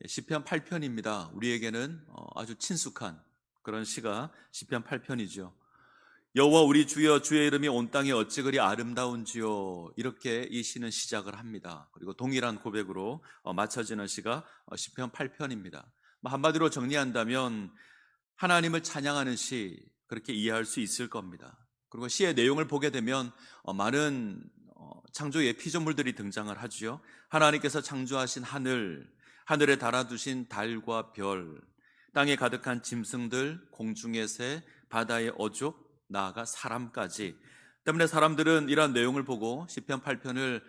시편 8편입니다. 우리에게는 아주 친숙한 그런 시가 시편 8편이죠. 여호와 우리 주여, 주의 이름이 온 땅에 어찌 그리 아름다운지요. 이렇게 이 시는 시작을 합니다. 그리고 동일한 고백으로 맞춰지는 시가 시편 8편입니다. 한마디로 정리한다면 하나님을 찬양하는 시, 그렇게 이해할 수 있을 겁니다. 그리고 시의 내용을 보게 되면 많은 창조의 피조물들이 등장을 하죠. 하나님께서 창조하신 하늘에 달아두신 달과 별, 땅에 가득한 짐승들, 공중의 새, 바다의 어족, 나아가 사람까지. 때문에 사람들은 이러한 내용을 보고 시편 8편을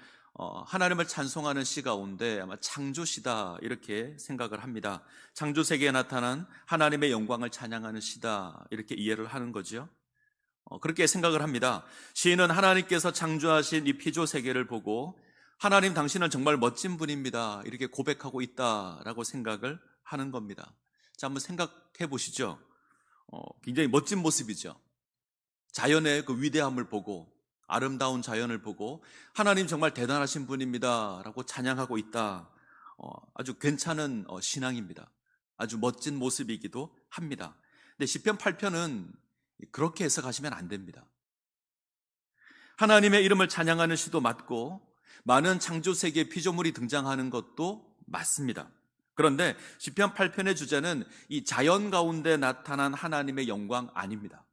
하나님을 찬송하는 시 가운데 아마 창조시다 이렇게 생각을 합니다. 창조 세계에 나타난 하나님의 영광을 찬양하는 시다 이렇게 이해를 하는 거죠. 그렇게 생각을 합니다. 시인은 하나님께서 창조하신 이 피조 세계를 보고 하나님 당신은 정말 멋진 분입니다 이렇게 고백하고 있다라고 생각을 하는 겁니다. 자, 한번 생각해 보시죠. 굉장히 멋진 모습이죠. 자연의 그 위대함을 보고, 아름다운 자연을 보고 하나님 정말 대단하신 분입니다 라고 찬양하고 있다. 아주 괜찮은 신앙입니다. 아주 멋진 모습이기도 합니다. 근데 시편 8편은 그렇게 해석하시면 안 됩니다. 하나님의 이름을 찬양하는 시도 맞고 많은 창조세계의 피조물이 등장하는 것도 맞습니다. 그런데 시편 8편의 주제는 이 자연 가운데 나타난 하나님의 영광 아닙니다.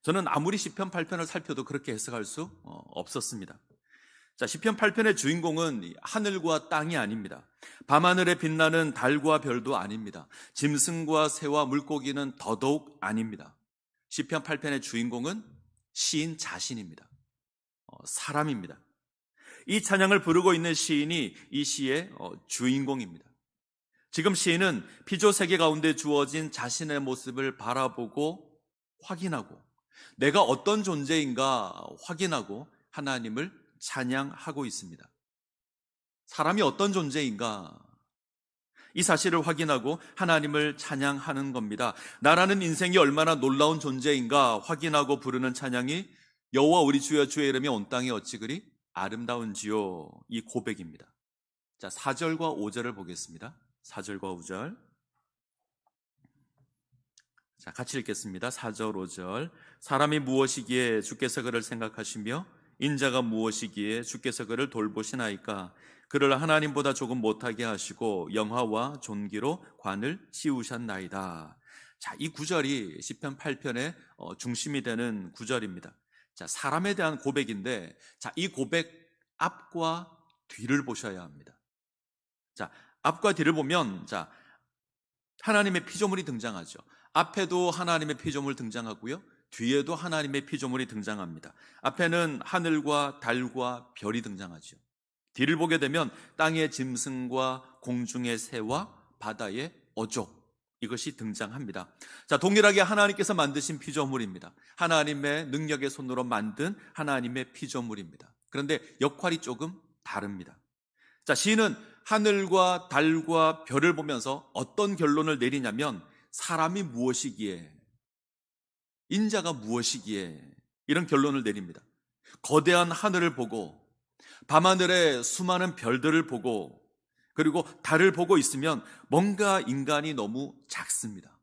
저는 아무리 시편 8편을 살펴도 그렇게 해석할 수 없었습니다. 자, 시편 8편의 주인공은 하늘과 땅이 아닙니다. 밤하늘에 빛나는 달과 별도 아닙니다. 짐승과 새와 물고기는 더더욱 아닙니다. 시편 8편의 주인공은 시인 자신입니다. 사람입니다. 이 찬양을 부르고 있는 시인이 이 시의 주인공입니다. 지금 시인은 피조 세계 가운데 주어진 자신의 모습을 바라보고 확인하고 내가 어떤 존재인가 확인하고 하나님을 찬양하고 있습니다. 사람이 어떤 존재인가 이 사실을 확인하고 하나님을 찬양하는 겁니다. 나라는 인생이 얼마나 놀라운 존재인가 확인하고 부르는 찬양이 여호와 우리 주여, 주의 이름이 온 땅에 어찌 그리 아름다운지요, 이 고백입니다. 자, 4절과 5절을 보겠습니다. 4절과 5절. 자, 같이 읽겠습니다. 4절, 5절. 사람이 무엇이기에 주께서 그를 생각하시며 인자가 무엇이기에 주께서 그를 돌보시나이까. 그를 하나님보다 조금 못하게 하시고 영화와 존귀로 관을 씌우셨나이다. 자, 이 구절이 시편 8편의 중심이 되는 구절입니다. 자, 사람에 대한 고백인데, 자, 이 고백 앞과 뒤를 보셔야 합니다. 자, 앞과 뒤를 보면, 자, 하나님의 피조물이 등장하죠. 앞에도 하나님의 피조물 등장하고요, 뒤에도 하나님의 피조물이 등장합니다. 앞에는 하늘과 달과 별이 등장하죠. 뒤를 보게 되면 땅의 짐승과 공중의 새와 바다의 어족, 이것이 등장합니다. 자, 동일하게 하나님께서 만드신 피조물입니다. 하나님의 능력의 손으로 만든 하나님의 피조물입니다. 그런데 역할이 조금 다릅니다. 자, 시인은 하늘과 달과 별을 보면서 어떤 결론을 내리냐면 사람이 무엇이기에, 인자가 무엇이기에, 이런 결론을 내립니다. 거대한 하늘을 보고 밤하늘의 수많은 별들을 보고 그리고 달을 보고 있으면 뭔가 인간이 너무 작습니다.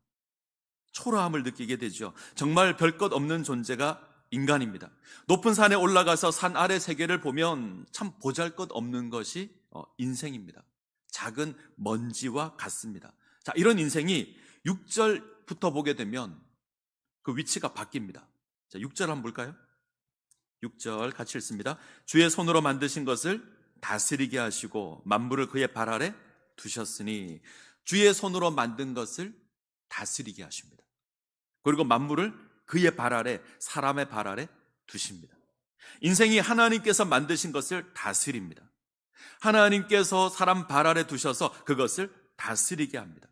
초라함을 느끼게 되죠. 정말 별것 없는 존재가 인간입니다. 높은 산에 올라가서 산 아래 세계를 보면 참 보잘것없는 것이 인생입니다. 작은 먼지와 같습니다. 자, 이런 인생이 6절부터 보게 되면 그 위치가 바뀝니다. 자, 6절 한번 볼까요? 6절 같이 읽습니다. 주의 손으로 만드신 것을 다스리게 하시고 만물을 그의 발 아래 두셨으니, 주의 손으로 만든 것을 다스리게 하십니다. 그리고 만물을 그의 발 아래, 사람의 발 아래 두십니다. 인생이 하나님께서 만드신 것을 다스립니다. 하나님께서 사람 발 아래 두셔서 그것을 다스리게 합니다.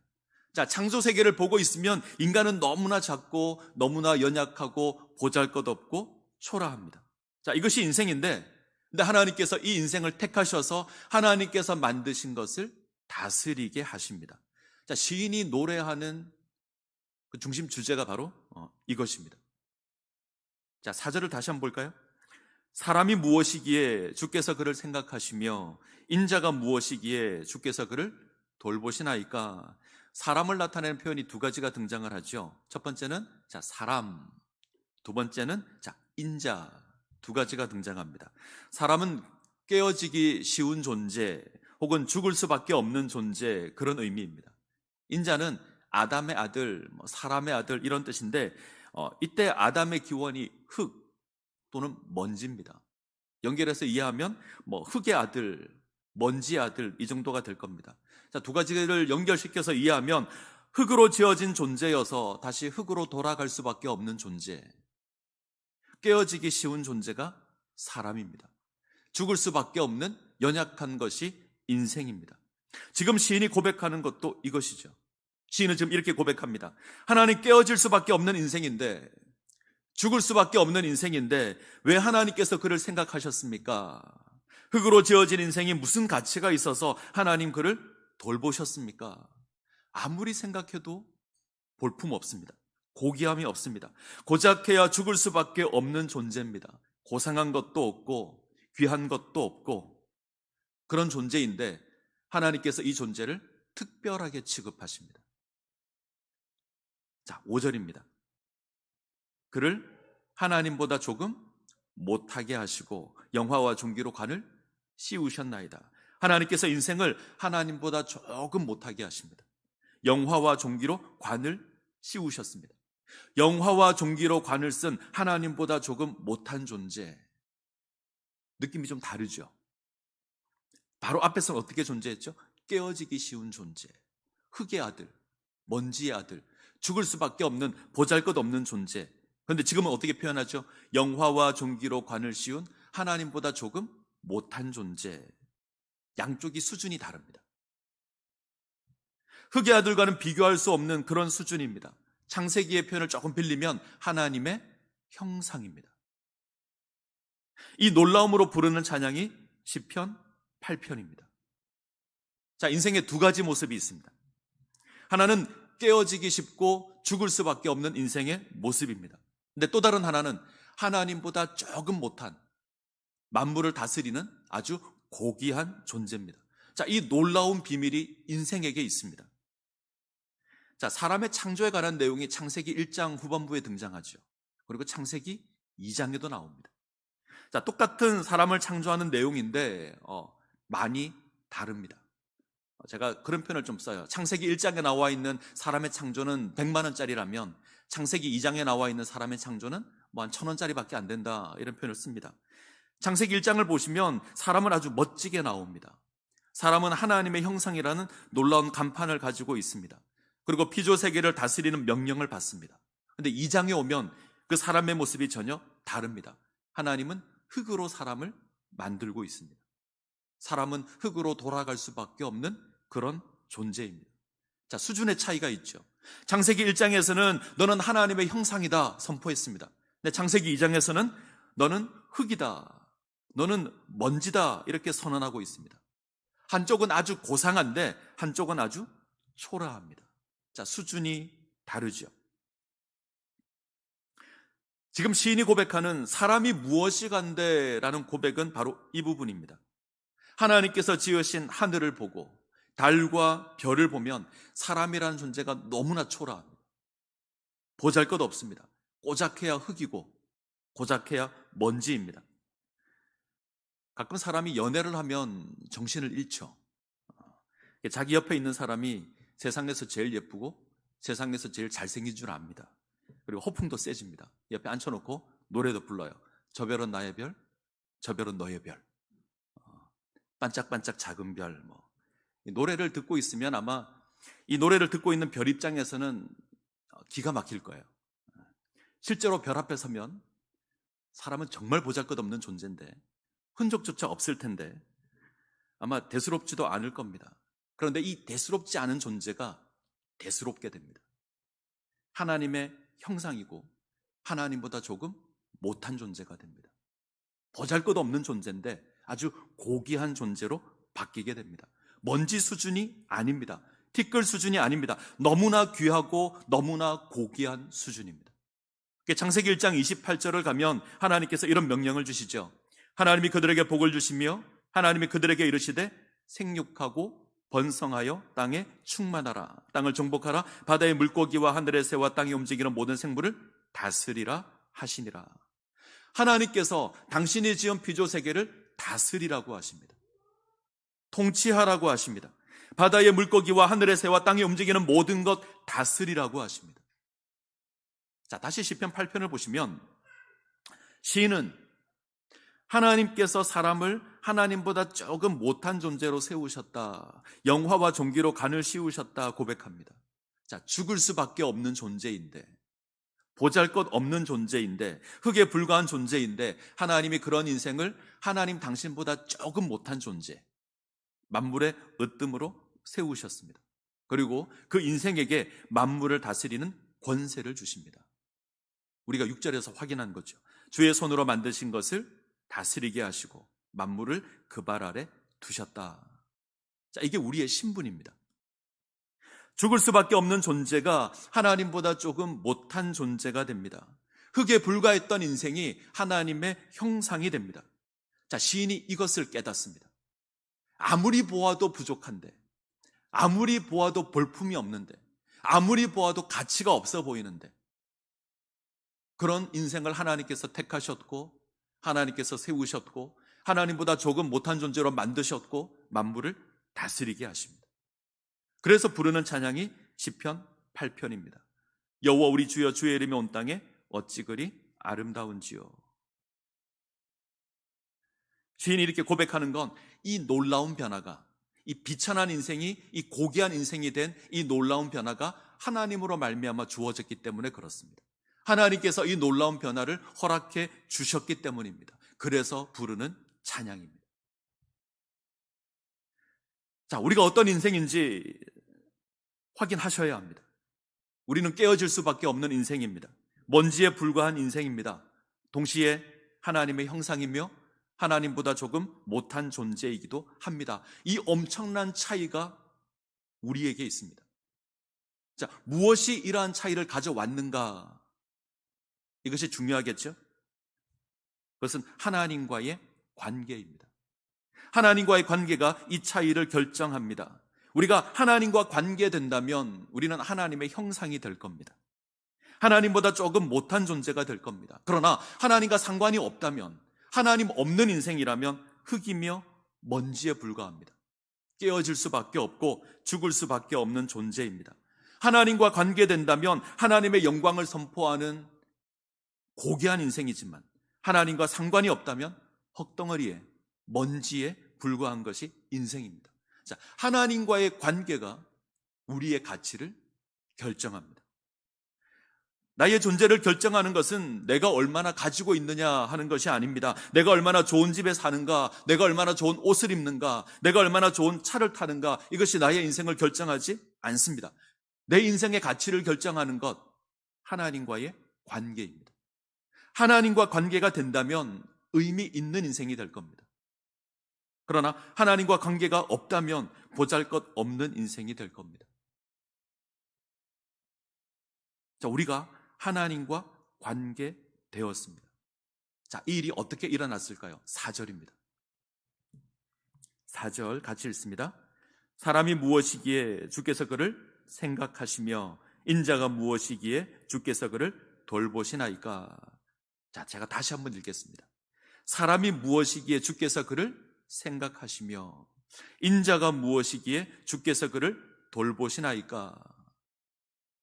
자, 창조 세계를 보고 있으면 인간은 너무나 작고 너무나 연약하고 보잘것없고 초라합니다. 자, 이것이 인생인데, 근데 하나님께서 이 인생을 택하셔서 하나님께서 만드신 것을 다스리게 하십니다. 자, 시인이 노래하는 그 중심 주제가 바로 이것입니다. 자, 4절을 다시 한번 볼까요? 사람이 무엇이기에 주께서 그를 생각하시며 인자가 무엇이기에 주께서 그를 돌보시나이까 사람을 나타내는 표현이 두 가지가 등장을 하죠. 첫 번째는 사람, 두 번째는 인자, 두 가지가 등장합니다. 사람은 깨어지기 쉬운 존재 혹은 죽을 수밖에 없는 존재, 그런 의미입니다. 인자는 아담의 아들, 사람의 아들 이런 뜻인데 이때 아담의 기원이 흙 또는 먼지입니다. 연결해서 이해하면 흙의 아들, 먼지의 아들 이 정도가 될 겁니다. 두 가지를 연결시켜서 이해하면 흙으로 지어진 존재여서 다시 흙으로 돌아갈 수밖에 없는 존재, 깨어지기 쉬운 존재가 사람입니다. 죽을 수밖에 없는 연약한 것이 인생입니다. 지금 시인이 고백하는 것도 이것이죠. 시인은 지금 이렇게 고백합니다. 하나님, 깨어질 수밖에 없는 인생인데, 죽을 수밖에 없는 인생인데 왜 하나님께서 그를 생각하셨습니까? 흙으로 지어진 인생이 무슨 가치가 있어서 하나님 그를 돌보셨습니까? 아무리 생각해도 볼품 없습니다. 고귀함이 없습니다. 고작해야 죽을 수밖에 없는 존재입니다. 고상한 것도 없고 귀한 것도 없고 그런 존재인데 하나님께서 이 존재를 특별하게 취급하십니다. 5절입니다. 그를 하나님보다 조금 못하게 하시고 영화와 존귀로 관을 씌우셨나이다. 하나님께서 인생을 하나님보다 조금 못하게 하십니다. 영화와 존귀로 관을 씌우셨습니다. 영화와 존귀로 관을 쓴 하나님보다 조금 못한 존재, 느낌이 좀 다르죠. 바로 앞에서는 어떻게 존재했죠? 깨어지기 쉬운 존재, 흙의 아들, 먼지의 아들, 죽을 수밖에 없는 보잘것없는 존재. 그런데 지금은 어떻게 표현하죠? 영화와 존귀로 관을 씌운 하나님보다 조금 못한 존재. 양쪽이 수준이 다릅니다. 흙의 아들과는 비교할 수 없는 그런 수준입니다. 창세기의 표현을 조금 빌리면 하나님의 형상입니다. 이 놀라움으로 부르는 찬양이 시편 8편입니다. 인생에 두 가지 모습이 있습니다. 하나는 깨어지기 쉽고 죽을 수밖에 없는 인생의 모습입니다. 근데 또 다른 하나는 하나님보다 조금 못한, 만물을 다스리는 아주 고귀한 존재입니다. 이 놀라운 비밀이 인생에게 있습니다. 사람의 창조에 관한 내용이 창세기 1장 후반부에 등장하죠. 그리고 창세기 2장에도 나옵니다. 똑같은 사람을 창조하는 내용인데 많이 다릅니다. 제가 그런 표현을 좀 써요. 창세기 1장에 나와 있는 사람의 창조는 100만 원짜리라면 창세기 2장에 나와 있는 사람의 창조는 한 1000원짜리밖에 안 된다, 이런 표현을 씁니다. 창세기 1장을 보시면 사람은 아주 멋지게 나옵니다. 사람은 하나님의 형상이라는 놀라운 간판을 가지고 있습니다. 그리고 피조 세계를 다스리는 명령을 받습니다. 그런데 2장에 오면 그 사람의 모습이 전혀 다릅니다. 하나님은 흙으로 사람을 만들고 있습니다. 사람은 흙으로 돌아갈 수밖에 없는 그런 존재입니다. 수준의 차이가 있죠. 창세기 1장에서는 너는 하나님의 형상이다 선포했습니다. 근데 창세기 2장에서는 너는 흙이다, 너는 먼지다, 이렇게 선언하고 있습니다. 한쪽은 아주 고상한데 한쪽은 아주 초라합니다. 수준이 다르죠. 지금 시인이 고백하는 사람이 무엇이 간대라는 고백은 바로 이 부분입니다. 하나님께서 지으신 하늘을 보고 달과 별을 보면 사람이라는 존재가 너무나 초라합니다. 보잘것 없습니다. 고작해야 흙이고 고작해야 먼지입니다. 가끔 사람이 연애를 하면 정신을 잃죠. 자기 옆에 있는 사람이 세상에서 제일 예쁘고 세상에서 제일 잘생긴 줄 압니다. 그리고 호풍도 세집니다. 옆에 앉혀놓고 노래도 불러요. 저 별은 나의 별, 저 별은 너의 별, 반짝반짝 작은 별. 이 노래를 듣고 있으면 아마 이 노래를 듣고 있는 별 입장에서는 기가 막힐 거예요. 실제로 별 앞에 서면 사람은 정말 보잘것없는 존재인데, 흔적조차 없을 텐데 아마 대수롭지도 않을 겁니다. 그런데 이 대수롭지 않은 존재가 대수롭게 됩니다. 하나님의 형상이고 하나님보다 조금 못한 존재가 됩니다. 보잘것없는 존재인데 아주 고귀한 존재로 바뀌게 됩니다. 먼지 수준이 아닙니다. 티끌 수준이 아닙니다. 너무나 귀하고 너무나 고귀한 수준입니다. 창세기 1장 28절을 가면 하나님께서 이런 명령을 주시죠. 하나님이 그들에게 복을 주시며 하나님이 그들에게 이르시되 생육하고 번성하여 땅에 충만하라. 땅을 정복하라. 바다의 물고기와 하늘의 새와 땅에 움직이는 모든 생물을 다스리라 하시니라. 하나님께서 당신이 지은 피조 세계를 다스리라고 하십니다. 통치하라고 하십니다. 바다의 물고기와 하늘의 새와 땅에 움직이는 모든 것 다스리라고 하십니다. 자, 다시 시편 8편을 보시면 시인은 하나님께서 사람을 하나님보다 조금 못한 존재로 세우셨다, 영화와 종기로 간을 씌우셨다 고백합니다. 자, 죽을 수밖에 없는 존재인데, 보잘것없는 존재인데, 흙에 불과한 존재인데 하나님이 그런 인생을 하나님 당신보다 조금 못한 존재, 만물의 으뜸으로 세우셨습니다. 그리고 그 인생에게 만물을 다스리는 권세를 주십니다. 우리가 6절에서 확인한 거죠. 주의 손으로 만드신 것을 다스리게 하시고 만물을 그 발 아래 두셨다. 자, 이게 우리의 신분입니다. 죽을 수밖에 없는 존재가 하나님보다 조금 못한 존재가 됩니다. 흙에 불과했던 인생이 하나님의 형상이 됩니다. 자, 시인이 이것을 깨닫습니다. 아무리 보아도 부족한데, 아무리 보아도 볼품이 없는데, 아무리 보아도 가치가 없어 보이는데, 그런 인생을 하나님께서 택하셨고 하나님께서 세우셨고 하나님보다 조금 못한 존재로 만드셨고 만물을 다스리게 하십니다. 그래서 부르는 찬양이 시편 8편입니다. 여호와 우리 주여, 주의 이름이 온 땅에 어찌 그리 아름다운지요. 시인이 이렇게 고백하는 건 이 놀라운 변화가, 이 비천한 인생이 이 고귀한 인생이 된 이 놀라운 변화가 하나님으로 말미암아 주어졌기 때문에 그렇습니다. 하나님께서 이 놀라운 변화를 허락해 주셨기 때문입니다. 그래서 부르는 찬양입니다. 자, 우리가 어떤 인생인지 확인하셔야 합니다. 우리는 깨어질 수밖에 없는 인생입니다. 먼지에 불과한 인생입니다. 동시에 하나님의 형상이며 하나님보다 조금 못한 존재이기도 합니다. 이 엄청난 차이가 우리에게 있습니다. 자, 무엇이 이러한 차이를 가져왔는가? 이것이 중요하겠죠? 그것은 하나님과의 관계입니다. 하나님과의 관계가 이 차이를 결정합니다. 우리가 하나님과 관계된다면 우리는 하나님의 형상이 될 겁니다. 하나님보다 조금 못한 존재가 될 겁니다. 그러나 하나님과 상관이 없다면, 하나님 없는 인생이라면 흙이며 먼지에 불과합니다. 깨어질 수밖에 없고 죽을 수밖에 없는 존재입니다. 하나님과 관계된다면 하나님의 영광을 선포하는 고귀한 인생이지만 하나님과 상관이 없다면 흙덩어리에, 먼지에 불과한 것이 인생입니다. 자, 하나님과의 관계가 우리의 가치를 결정합니다. 나의 존재를 결정하는 것은 내가 얼마나 가지고 있느냐 하는 것이 아닙니다. 내가 얼마나 좋은 집에 사는가, 내가 얼마나 좋은 옷을 입는가, 내가 얼마나 좋은 차를 타는가, 이것이 나의 인생을 결정하지 않습니다. 내 인생의 가치를 결정하는 것, 하나님과의 관계입니다. 하나님과 관계가 된다면 의미 있는 인생이 될 겁니다. 그러나 하나님과 관계가 없다면 보잘것없는 인생이 될 겁니다. 자, 우리가 하나님과 관계되었습니다. 자, 이 일이 어떻게 일어났을까요? 4절입니다. 4절 같이 읽습니다. 사람이 무엇이기에 주께서 그를 생각하시며 인자가 무엇이기에 주께서 그를 돌보시나이까. 자, 제가 다시 한번 읽겠습니다. 사람이 무엇이기에 주께서 그를 생각하시며 인자가 무엇이기에 주께서 그를 돌보시나이까.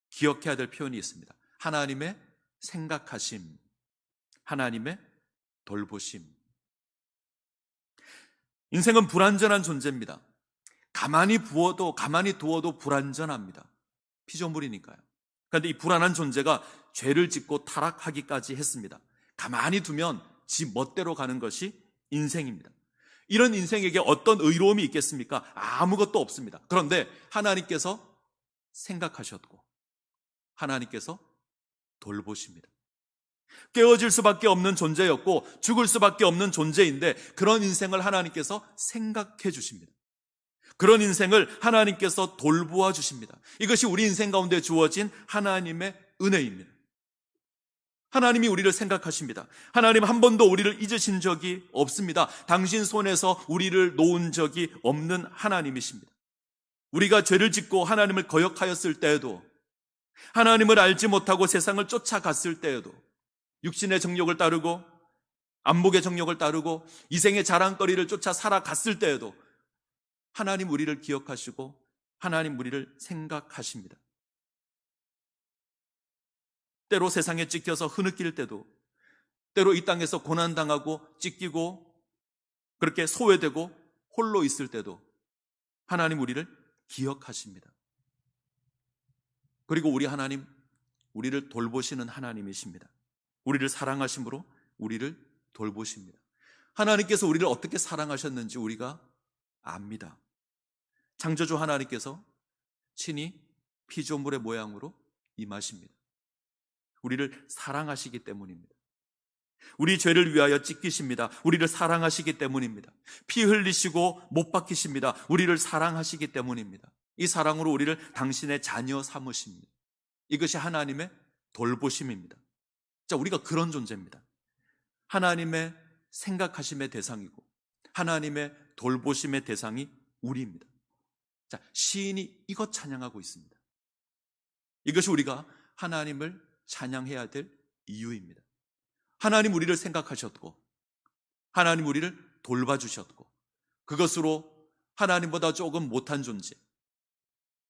기억해야 될 표현이 있습니다. 하나님의 생각하심, 하나님의 돌보심. 인생은 불완전한 존재입니다. 가만히 두어도 불완전합니다. 피조물이니까요. 그런데 이 불안한 존재가 죄를 짓고 타락하기까지 했습니다. 가만히 두면 지 멋대로 가는 것이 인생입니다. 이런 인생에게 어떤 의로움이 있겠습니까? 아무것도 없습니다. 그런데 하나님께서 생각하셨고 하나님께서 돌보십니다. 깨어질 수밖에 없는 존재였고 죽을 수밖에 없는 존재인데 그런 인생을 하나님께서 생각해 주십니다. 그런 인생을 하나님께서 돌보아 주십니다. 이것이 우리 인생 가운데 주어진 하나님의 은혜입니다. 하나님이 우리를 생각하십니다. 하나님 한 번도 우리를 잊으신 적이 없습니다. 당신 손에서 우리를 놓은 적이 없는 하나님이십니다. 우리가 죄를 짓고 하나님을 거역하였을 때에도, 하나님을 알지 못하고 세상을 쫓아갔을 때에도, 육신의 정욕을 따르고 안목의 정욕을 따르고 이생의 자랑거리를 쫓아 살아갔을 때에도 하나님 우리를 기억하시고 하나님 우리를 생각하십니다. 때로 세상에 찢겨서 흐느낄 때도, 때로 이 땅에서 고난당하고 찢기고 그렇게 소외되고 홀로 있을 때도 하나님 우리를 기억하십니다. 그리고 우리 하나님, 우리를 돌보시는 하나님이십니다. 우리를 사랑하심으로 우리를 돌보십니다. 하나님께서 우리를 어떻게 사랑하셨는지 우리가 압니다. 창조주 하나님께서 친히 피조물의 모양으로 임하십니다. 우리를 사랑하시기 때문입니다. 우리 죄를 위하여 찢기십니다. 우리를 사랑하시기 때문입니다. 피 흘리시고 못 박히십니다. 우리를 사랑하시기 때문입니다. 이 사랑으로 우리를 당신의 자녀 삼으십니다. 이것이 하나님의 돌보심입니다. 자, 우리가 그런 존재입니다. 하나님의 생각하심의 대상이고 하나님의 돌보심의 대상이 우리입니다. 자, 시인이 이것 찬양하고 있습니다. 이것이 우리가 하나님을 찬양해야 될 이유입니다. 하나님 우리를 생각하셨고 하나님 우리를 돌봐주셨고 그것으로 하나님보다 조금 못한 존재,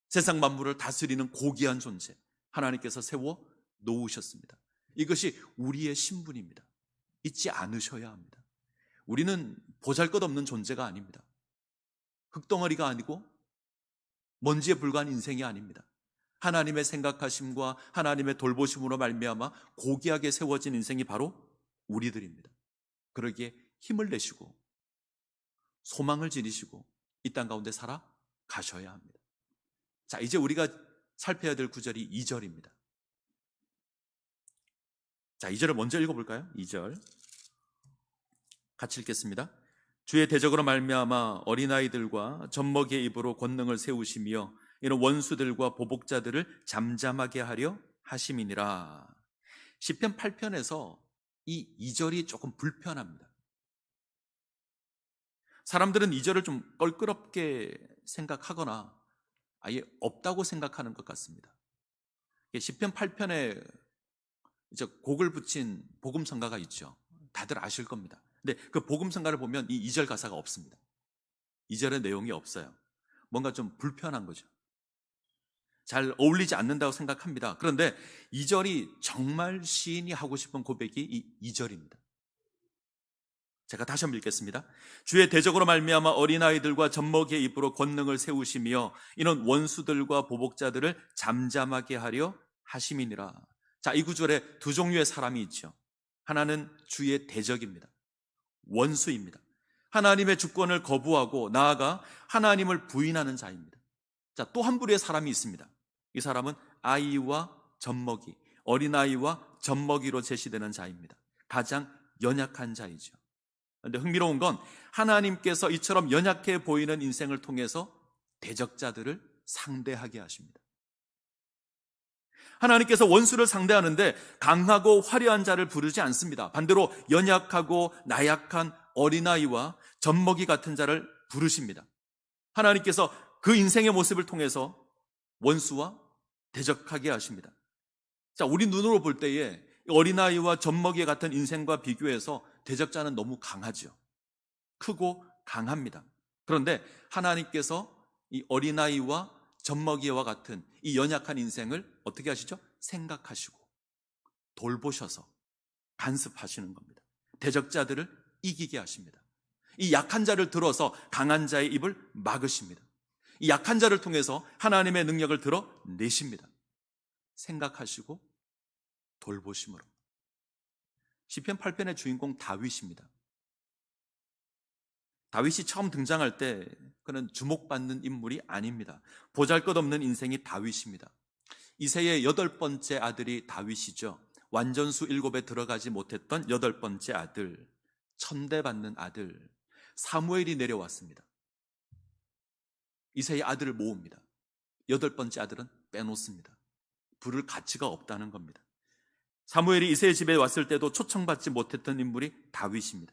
세상 만물을 다스리는 고귀한 존재 하나님께서 세워 놓으셨습니다. 이것이 우리의 신분입니다. 잊지 않으셔야 합니다. 우리는 보잘것없는 존재가 아닙니다. 흙덩어리가 아니고 먼지에 불과한 인생이 아닙니다. 하나님의 생각하심과 하나님의 돌보심으로 말미암아 고귀하게 세워진 인생이 바로 우리들입니다. 그러기에 힘을 내시고 소망을 지니시고 이 땅 가운데 살아 가셔야 합니다. 자, 이제 우리가 살펴야 될 구절이 2절입니다. 자, 2절을 먼저 읽어볼까요? 2절 같이 읽겠습니다. 주의 대적으로 말미암아 어린아이들과 젖먹이의 입으로 권능을 세우시며 이는 원수들과 보복자들을 잠잠하게 하려 하심이니라. 시편 8편에서 이 2절이 조금 불편합니다. 사람들은 2절을 좀 껄끄럽게 생각하거나 아예 없다고 생각하는 것 같습니다. 시편 8편에 이제 곡을 붙인 복음성가가 있죠. 다들 아실 겁니다. 근데 그 복음성가를 보면 이 2절 가사가 없습니다. 2절의 내용이 없어요. 뭔가 좀 불편한 거죠. 잘 어울리지 않는다고 생각합니다. 그런데 2절이 정말 시인이 하고 싶은 고백이 이 2절입니다. 제가 다시 한번 읽겠습니다. 주의 대적으로 말미암아 어린아이들과 젖먹이의 입으로 권능을 세우시며 이는 원수들과 보복자들을 잠잠하게 하려 하심이니라. 자, 이 구절에 두 종류의 사람이 있죠. 하나는 주의 대적입니다. 원수입니다. 하나님의 주권을 거부하고 나아가 하나님을 부인하는 자입니다. 자, 또 한 부류의 사람이 있습니다. 이 사람은 아이와 젖먹이, 어린아이와 젖먹이로 제시되는 자입니다. 가장 연약한 자이죠. 그런데 흥미로운 건 하나님께서 이처럼 연약해 보이는 인생을 통해서 대적자들을 상대하게 하십니다. 하나님께서 원수를 상대하는데 강하고 화려한 자를 부르지 않습니다. 반대로 연약하고 나약한 어린아이와 젖먹이 같은 자를 부르십니다. 하나님께서 그 인생의 모습을 통해서 원수와 대적하게 하십니다. 자, 우리 눈으로 볼 때에 어린아이와 젖먹이 같은 인생과 비교해서 대적자는 너무 강하죠. 크고 강합니다. 그런데 하나님께서 이 어린아이와 젖먹이와 같은 이 연약한 인생을 어떻게 하시죠? 생각하시고 돌보셔서 간섭하시는 겁니다. 대적자들을 이기게 하십니다. 이 약한 자를 들어서 강한 자의 입을 막으십니다. 이 약한 자를 통해서 하나님의 능력을 드러내십니다. 생각하시고 돌보심으로. 시편 8편의 주인공 다윗입니다. 다윗이 처음 등장할 때 그는 주목받는 인물이 아닙니다. 보잘것없는 인생이 다윗입니다. 이새의 8번째 아들이 다윗이죠. 완전수 7에 들어가지 못했던 8번째 아들, 천대받는 아들 사무엘이 내려왔습니다. 이새의 아들을 모읍니다. 8번째 아들은 빼놓습니다. 부를 가치가 없다는 겁니다. 사무엘이 이새의 집에 왔을 때도 초청받지 못했던 인물이 다윗입니다.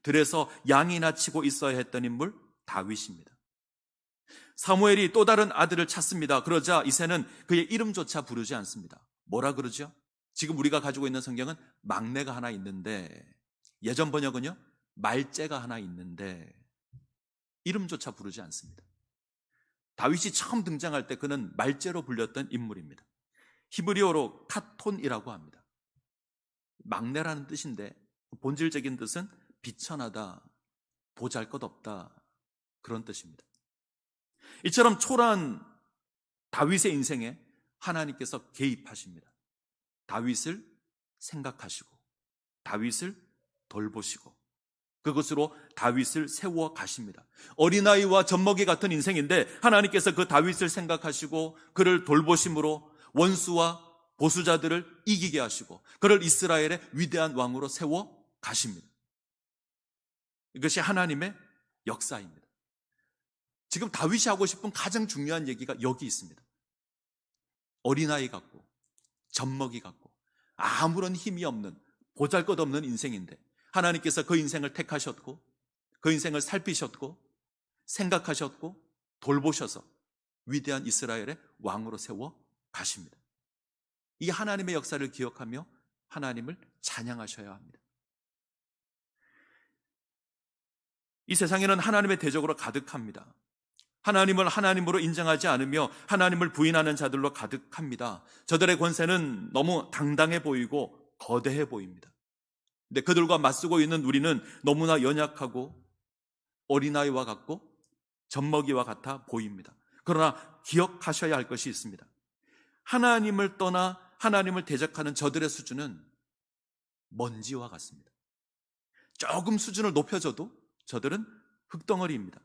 들에서 양이나 치고 있어야 했던 인물 다윗입니다. 사무엘이 또 다른 아들을 찾습니다. 그러자 이새는 그의 이름조차 부르지 않습니다. 뭐라 그러죠? 지금 우리가 가지고 있는 성경은 막내가 하나 있는데, 예전 번역은요, 말째가 하나 있는데 이름조차 부르지 않습니다. 다윗이 처음 등장할 때 그는 말째로 불렸던 인물입니다. 히브리어로 카톤이라고 합니다. 막내라는 뜻인데 본질적인 뜻은 비천하다, 보잘것없다, 그런 뜻입니다. 이처럼 초라한 다윗의 인생에 하나님께서 개입하십니다. 다윗을 생각하시고 다윗을 돌보시고 그것으로 다윗을 세워 가십니다. 어린아이와 젖먹이 같은 인생인데 하나님께서 그 다윗을 생각하시고 그를 돌보심으로 원수와 보수자들을 이기게 하시고 그를 이스라엘의 위대한 왕으로 세워 가십니다. 이것이 하나님의 역사입니다. 지금 다윗이 하고 싶은 가장 중요한 얘기가 여기 있습니다. 어린아이 같고 젖먹이 같고 아무런 힘이 없는 보잘것없는 인생인데 하나님께서 그 인생을 택하셨고 그 인생을 살피셨고 생각하셨고 돌보셔서 위대한 이스라엘의 왕으로 세워 가십니다. 이 하나님의 역사를 기억하며 하나님을 찬양하셔야 합니다. 이 세상에는 하나님의 대적으로 가득합니다. 하나님을 하나님으로 인정하지 않으며 하나님을 부인하는 자들로 가득합니다. 저들의 권세는 너무 당당해 보이고 거대해 보입니다. 근데 그들과 맞서고 있는 우리는 너무나 연약하고 어린아이와 같고 젖먹이와 같아 보입니다. 그러나 기억하셔야 할 것이 있습니다. 하나님을 떠나 하나님을 대적하는 저들의 수준은 먼지와 같습니다. 조금 수준을 높여줘도 저들은 흙덩어리입니다.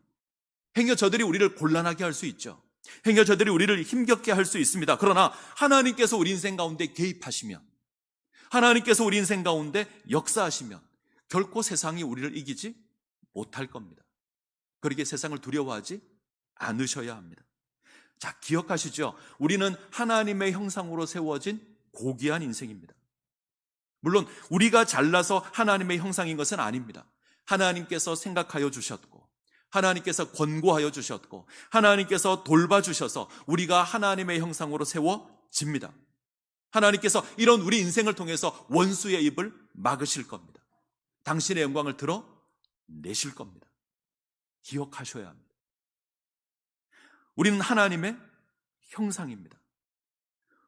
행여 저들이 우리를 곤란하게 할 수 있죠. 행여 저들이 우리를 힘겹게 할 수 있습니다. 그러나 하나님께서 우리 인생 가운데 개입하시면, 하나님께서 우리 인생 가운데 역사하시면 결코 세상이 우리를 이기지 못할 겁니다. 그러기에 세상을 두려워하지 않으셔야 합니다. 자, 기억하시죠? 우리는 하나님의 형상으로 세워진 고귀한 인생입니다. 물론 우리가 잘나서 하나님의 형상인 것은 아닙니다. 하나님께서 생각하여 주셨고 하나님께서 권고하여 주셨고 하나님께서 돌봐주셔서 우리가 하나님의 형상으로 세워집니다. 하나님께서 이런 우리 인생을 통해서 원수의 입을 막으실 겁니다. 당신의 영광을 드러내실 겁니다. 기억하셔야 합니다. 우리는 하나님의 형상입니다.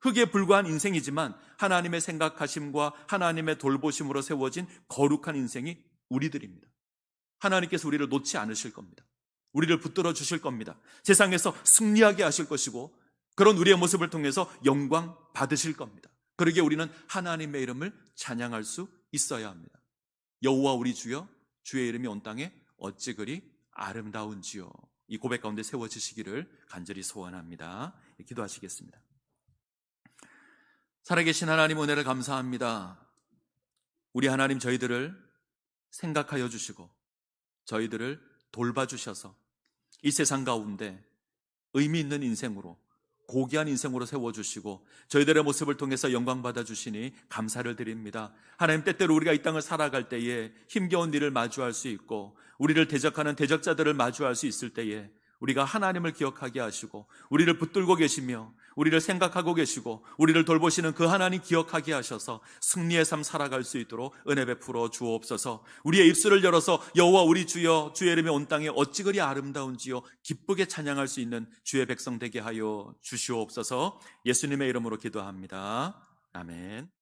흙에 불과한 인생이지만 하나님의 생각하심과 하나님의 돌보심으로 세워진 거룩한 인생이 우리들입니다. 하나님께서 우리를 놓지 않으실 겁니다. 우리를 붙들어 주실 겁니다. 세상에서 승리하게 하실 것이고 그런 우리의 모습을 통해서 영광 받으실 겁니다. 그러기에 우리는 하나님의 이름을 찬양할 수 있어야 합니다. 여호와 우리 주여, 주의 이름이 온 땅에 어찌 그리 아름다운지요. 이 고백 가운데 세워지시기를 간절히 소원합니다. 기도하시겠습니다. 살아계신 하나님, 은혜를 감사합니다. 우리 하나님, 저희들을 생각하여 주시고 저희들을 돌봐주셔서 이 세상 가운데 의미 있는 인생으로, 고귀한 인생으로 세워주시고 저희들의 모습을 통해서 영광 받아주시니 감사를 드립니다. 하나님, 때때로 우리가 이 땅을 살아갈 때에 힘겨운 일을 마주할 수 있고 우리를 대적하는 대적자들을 마주할 수 있을 때에 우리가 하나님을 기억하게 하시고 우리를 붙들고 계시며 우리를 생각하고 계시고 우리를 돌보시는 그 하나님 기억하게 하셔서 승리의 삶 살아갈 수 있도록 은혜 베풀어 주옵소서. 우리의 입술을 열어서 여호와 우리 주여, 주의 이름이 온 땅에 어찌 그리 아름다운지요 기쁘게 찬양할 수 있는 주의 백성 되게 하여 주시옵소서. 예수님의 이름으로 기도합니다. 아멘.